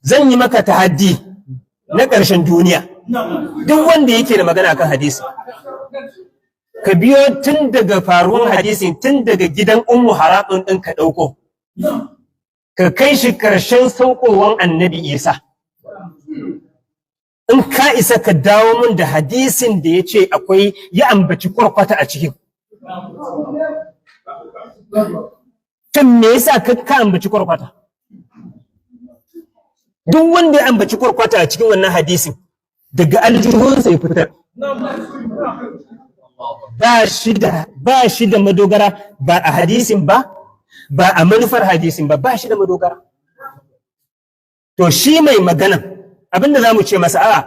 zan yi maka tahaddi na ƙarshen duniya duk wanda yake da magana kan hadisi ka biyo tun daga faruwar hadisin tun daga gidan ummu haratun din ka ɗauko ka kai shi ƙarshen saukowan annabi isa in ka isa ka dawo min da hadisin da ya ce akwai ya ambaci kwarkwata a cikin tun me yasa ka ambaci kwarkwata duk wanda ya ambaci kwarkwata a cikin wannan hadisin daga aljihunsa ya fitar ba shi da madogara ba a hadisin ba a manufar hadisin ba shi da madogara to shi mai magana abinda za mu ce masa a'a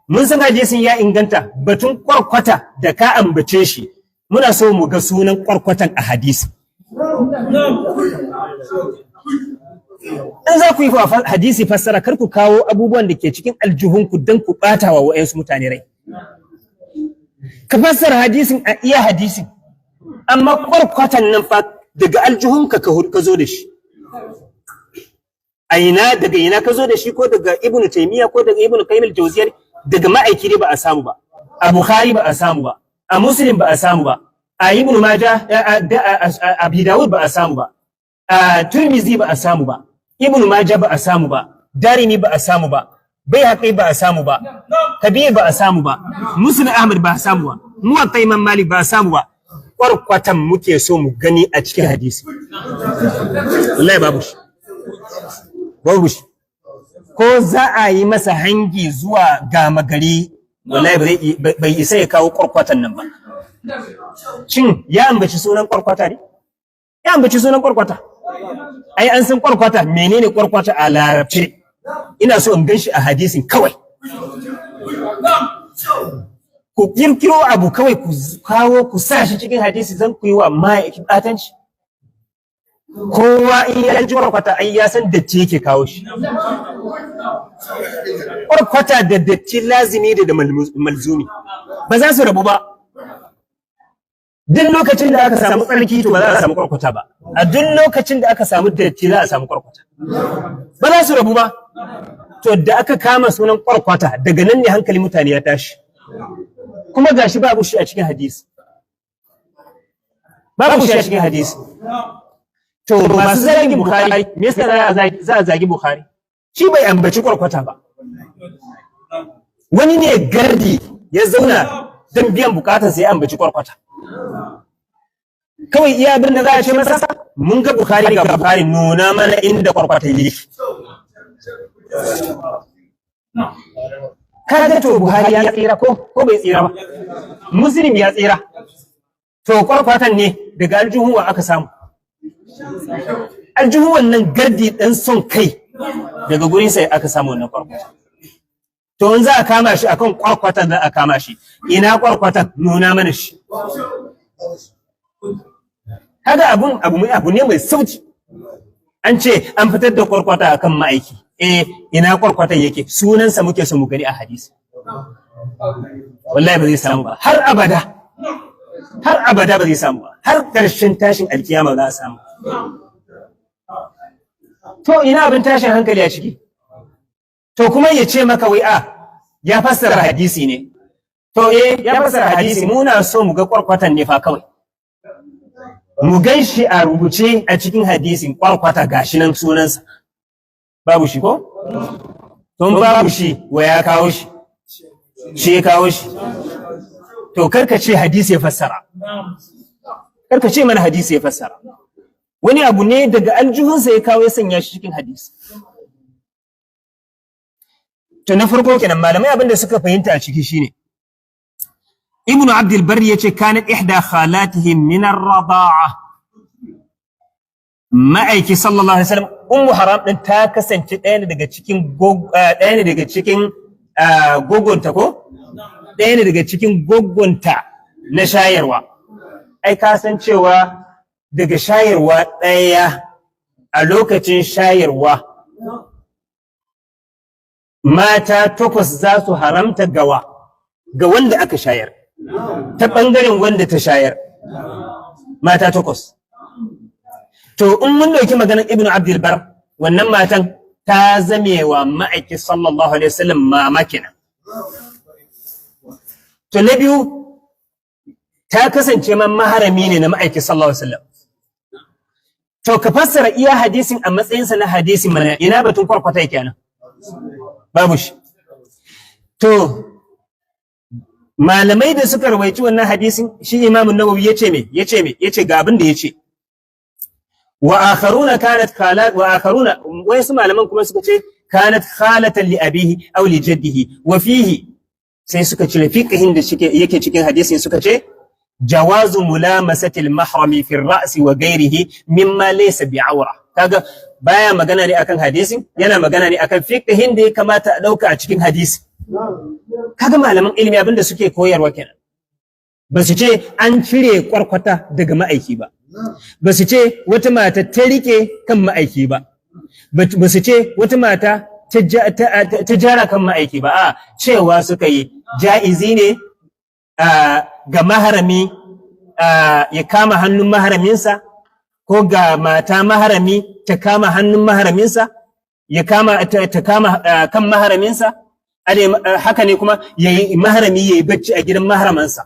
mun san hadisin ya inganta batun kwarkwata da ka ambace shi muna so mu ga sunan kwarkwatan a hadisi in za ku yi hadisi fassara kar ku kawo abubuwan da ke cikin aljihunku don ku ɓata wa wa'yansu mutane rai ka fassara hadisin a iya hadisin amma kwarkwatan nan fa daga aljihunka ka zo da shi daga ina ka zo da shi ko daga ibn taymiya ko daga ibn qayyim al-jawziyya daga ma'aiki ba a samu ba a bukhari ba a samu ba a muslim ba a samu ba a ibn majah abi dawud ba a samu ba a tirmizi ba a samu ba ibn majah ba a samu ba darimi ba a samu ba baihaqi ba a samu ba kabir ba a samu ba muslim ahmad ba a samu ba muwatta imam malik ba a samu ba kwarkwatan muke so mu gani a cikin hadisi wallahi babu shi ko za a yi masa hangi zuwa gama gari wallahi bai isa ya kawo kwarkwatan nan ba shin ya ambaci sunan kwarkwata ne ya ambaci sunan kwarkwata ai an san kwarkwata menene kwarkwata a larabci ina so in ganshi a hadisin kawai ku kirkiro abu kawai ku kawo ku sa shi cikin hadisi zan ku yi wa ma'aikin batanci kowa in ya ji kwarkwata ai ya san datti yake kawo shi kwarkwata da datti lazimi da malzumi ba za su rabu ba duk lokacin da aka samu tsarki to ba za a samu kwarkwata ba a duk lokacin da aka samu datti za a samu kwarkwata ba za su rabu ba to da aka kama sunan kwarkwata daga nan ne hankali mutane ya tashi kuma gashi babu shi a cikin hadisi to masu zagi Bukhari me yasa za a zagi Bukhari shi bai ambaci kwarkwata ba wani ne gardi ya zauna don biyan bukatar sai ya ambaci kwarkwata kawai iya abin da za a ce masa mun ga Bukhari ga Bukhari nuna mana inda kwarkwata yake kaga to Buhari ya tsira ko bai tsira ba Muslim ya tsira to kwarkwatan ne daga aljuhuwa aka samu aljuhuwan nan gardi dan son kai daga gurin sai aka samu wannan kwarkwata to in za a kama shi akan kwarkwatan za a kama shi ina kwarkwatan nuna mana shi kaga abu ne mai sauki an ce an fitar da kwarkwata akan ma'aiki ina kwarkwatan yake sunansa muke so mu gani a hadisi wallahi ba zai samu ba har abada ba zai samu ba har ƙarshen tashin alkiyama za a samu to ina abin tashin hankali a ciki to kuma ya ce maka wai ya fassara hadisi ne to ya fassara hadisi muna so mu ga kwarkwatan ne fa kawai mu gan shi a rubuce a cikin hadisin kwarkwata gashi nan sunansa babu shi ko? Tun babu shi wa ya kawo shi, shi ya kawo shi. To karka ce hadisi ya fassara. Karka ce mana hadisi ya fassara. Wani abu ne daga aljihunsa ya kawo ya sanya shi cikin hadisi. To na farko kenan malamai abinda suka fahimta a ciki shine Ibn Abdul Barri yace kanat ihda khalatihim min ar-rada'a ma'aiki sallallahu alaihi wasallam ummu haram din ta kasance ɗaya ne daga cikin gogonta ko ɗaya ne daga cikin gogonta na shayarwa ai ka san cewa daga shayarwa ɗaya a lokacin shayarwa mata 8 za su haramta ga wanda aka shayar ta ɓangaren wanda ta shayar mata 8 to in mun dauki maganar ibnu abdul bar wannan matan ta zamewa ma'aiki sallallahu alaihi wasallam mamakina. To na biyu, ta kasance man maharami ne na ma'aiki sallallahu alaihi wasallam. To ka fassara iya hadisin a matsayinsa na hadisi mana ina batun kwarkwata yake nan? Babu shi. To malamai da suka rawaici wannan hadisin shi Imam Nawawi yace ga abin da yace. Wa akharuna kanat khalat wa akharuna wasu malaman kuma suka ce kanat khalatan li abihi aw li jaddihi wa fihi sai suka cire fiqhin da yake cikin hadisin suka ce jawazu mulamasati al-mahrami fi ar-ra's wa ghayrihi mimma laysa bi'awra. Kaga baya magana ne akan hadisin, yana magana ne akan fiqhin da ya kamata a dauka a cikin hadisi. Kaga malaman ilimi abinda suke koyarwa kenan. Ba su ce an cire kwarkwata daga ma'aiki ba. Ba su ce wata mata ta rike kan ma'aiki ba. Ba su ce wata mata ta jara kan ma'aiki ba. A cewa suka yi ja'izi ne ga maharami ya kama hannun maharaminsa, ko ga mata maharami ta kama hannun maharaminsa, ta kama kan maharaminsa, haka ne kuma maharami yayi bacci a gidan maharamansa.